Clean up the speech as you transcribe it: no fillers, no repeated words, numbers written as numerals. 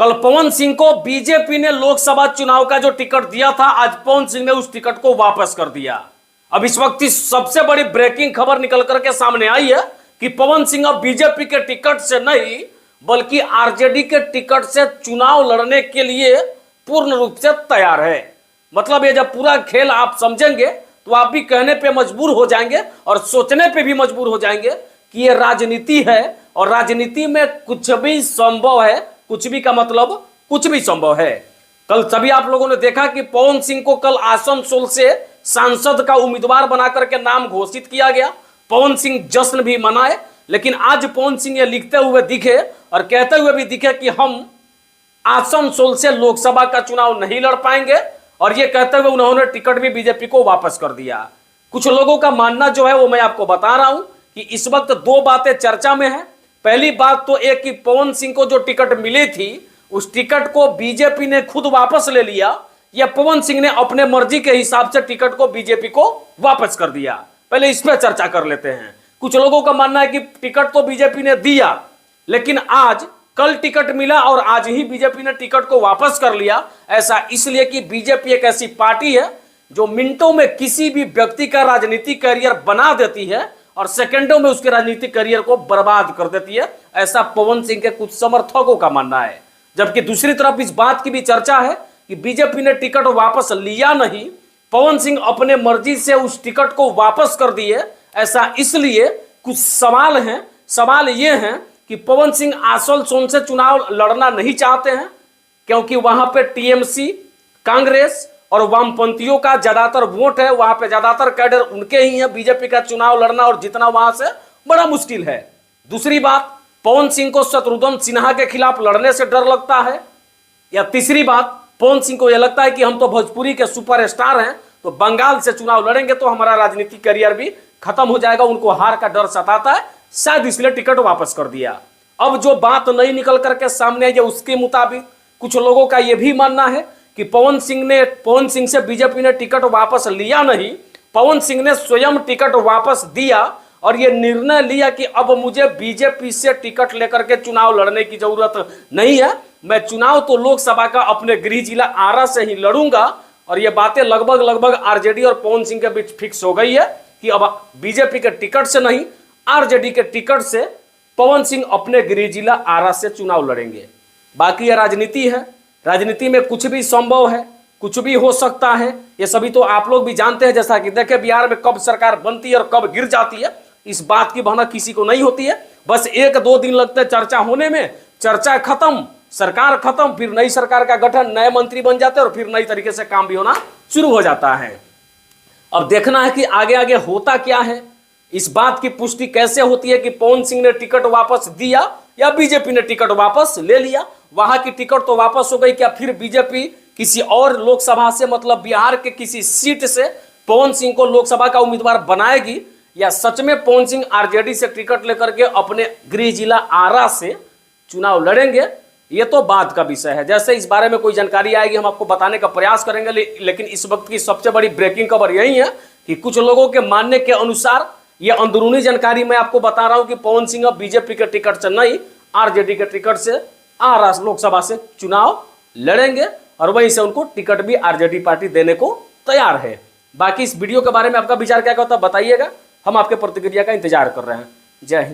कल पवन सिंह को बीजेपी ने लोकसभा चुनाव का जो टिकट दिया था, आज पवन सिंह ने उस टिकट को वापस कर दिया। अब इस वक्त सबसे बड़ी ब्रेकिंग खबर निकल करके सामने आई है कि पवन सिंह अब बीजेपी के टिकट से नहीं बल्कि आरजेडी के टिकट से चुनाव लड़ने के लिए पूर्ण रूप से तैयार है। मतलब ये जब पूरा खेल आप समझेंगे तो आप भी कहने पे मजबूर हो जाएंगे और सोचने पे भी मजबूर हो जाएंगे कि ये राजनीति है और राजनीति में कुछ भी संभव है। कुछ भी का मतलब कुछ भी संभव है। कल सभी आप लोगों ने देखा कि पवन सिंह को कल आसनसोल से सांसद का उम्मीदवार बनाकर के नाम घोषित किया गया। पवन सिंह जश्न भी मनाए, लेकिन आज पवन सिंह ये लिखते हुए दिखे और कहते हुए भी दिखे कि हम आसनसोल से लोकसभा का चुनाव नहीं लड़ पाएंगे, और ये कहते हुए उन्होंने टिकट भी बीजेपी को वापस कर दिया। कुछ लोगों का मानना जो है वो मैं आपको बता रहा हूं कि इस वक्त दो बातें चर्चा में है। पहली बात तो एक कि पवन सिंह को जो टिकट मिली थी उस टिकट को बीजेपी ने खुद वापस ले लिया, या पवन सिंह ने अपने मर्जी के हिसाब से टिकट को बीजेपी को वापस कर दिया। पहले इस पर चर्चा कर लेते हैं। कुछ लोगों का मानना है कि टिकट तो बीजेपी ने दिया, लेकिन आज कल टिकट मिला और आज ही बीजेपी ने टिकट को वापस कर लिया। ऐसा इसलिए कि बीजेपी एक ऐसी पार्टी है जो मिनटों में किसी भी व्यक्ति का राजनीतिक करियर बना देती है और सेकंडों में उसके राजनीतिक करियर को बर्बाद कर देती है। ऐसा पवन सिंह के कुछ समर्थकों का मानना है। जबकि दूसरी तरफ इस बात की भी चर्चा है कि बीजेपी ने टिकट वापस लिया नहीं, पवन सिंह अपने मर्जी से उस टिकट को वापस कर दिए। ऐसा इसलिए कुछ सवाल हैं। सवाल ये हैं कि पवन सिंह आसनसोल से चुनाव लड़ना नहीं चाहते हैं क्योंकि वहां पे टीएमसी, कांग्रेस और वामपंथियों का ज्यादातर वोट है, वहां पे ज्यादातर कैडर उनके ही है। बीजेपी का चुनाव लड़ना और जितना वहां से बड़ा मुश्किल है। दूसरी बात, पवन सिंह को शत्रुघ्न सिन्हा के खिलाफ लड़ने से डर लगता है, या तीसरी बात, पवन सिंह को यह लगता है कि हम तो भोजपुरी के सुपरस्टार हैं, तो बंगाल से चुनाव लड़ेंगे तो हमारा राजनीतिक करियर भी खत्म हो जाएगा। उनको हार का डर सताता है, शायद इसलिए टिकट वापस कर दिया। अब जो बात नई निकल करके सामने आई है उसके मुताबिक कुछ लोगों का यह भी मानना है कि पवन सिंह से बीजेपी ने टिकट वापस लिया नहीं, पवन सिंह ने स्वयं टिकट वापस दिया और यह निर्णय लिया कि अब मुझे बीजेपी से टिकट लेकर के चुनाव लड़ने की जरूरत नहीं है। मैं चुनाव तो लोकसभा का अपने गृह जिला आरा से ही लड़ूंगा। और यह बातें लगभग आरजेडी और पवन सिंह के बीच फिक्स हो गई है कि अब बीजेपी के टिकट से नहीं, आरजेडी के टिकट से पवन सिंह अपने गृह जिला आरा से चुनाव लड़ेंगे। बाकी यह राजनीति है, राजनीति में कुछ भी संभव है, कुछ भी हो सकता है। ये सभी तो आप लोग भी जानते हैं। जैसा कि देखें बिहार में कब सरकार बनती है और कब गिर जाती है, इस बात की भनक किसी को नहीं होती है। बस 1-2 दिन लगते हैं चर्चा होने में, चर्चा खत्म, सरकार खत्म, फिर नई सरकार का गठन, नए मंत्री बन जाते हैं और फिर नई तरीके से काम भी होना शुरू हो जाता है। अब देखना है कि आगे आगे होता क्या है। इस बात की पुष्टि कैसे होती है कि पवन सिंह ने टिकट वापस दिया या बीजेपी ने टिकट वापस ले लिया। वहां की टिकट तो वापस हो गई, क्या फिर बीजेपी किसी और लोकसभा से, मतलब बिहार के किसी सीट से पवन सिंह को लोकसभा का उम्मीदवार बनाएगी, या सच में पवन सिंह आरजेडी से टिकट लेकर के अपने गृह जिला आरा से चुनाव लड़ेंगे, ये तो बात का विषय है। जैसे इस बारे में कोई जानकारी आएगी हम आपको बताने का प्रयास करेंगे। लेकिन इस वक्त की सबसे बड़ी ब्रेकिंग खबर यही है कि कुछ लोगों के मानने के अनुसार, ये अंदरूनी जानकारी मैं आपको बता रहा हूं कि पवन सिंह अब बीजेपी के टिकट से नहीं, आरजेडी के टिकट से आरा लोकसभा से चुनाव लड़ेंगे और वहीं से उनको टिकट भी आरजेडी पार्टी देने को तैयार है। बाकी इस वीडियो के बारे में आपका विचार क्या कहता है बताइएगा। हम आपके प्रतिक्रिया का इंतजार कर रहे हैं। जय हिंद।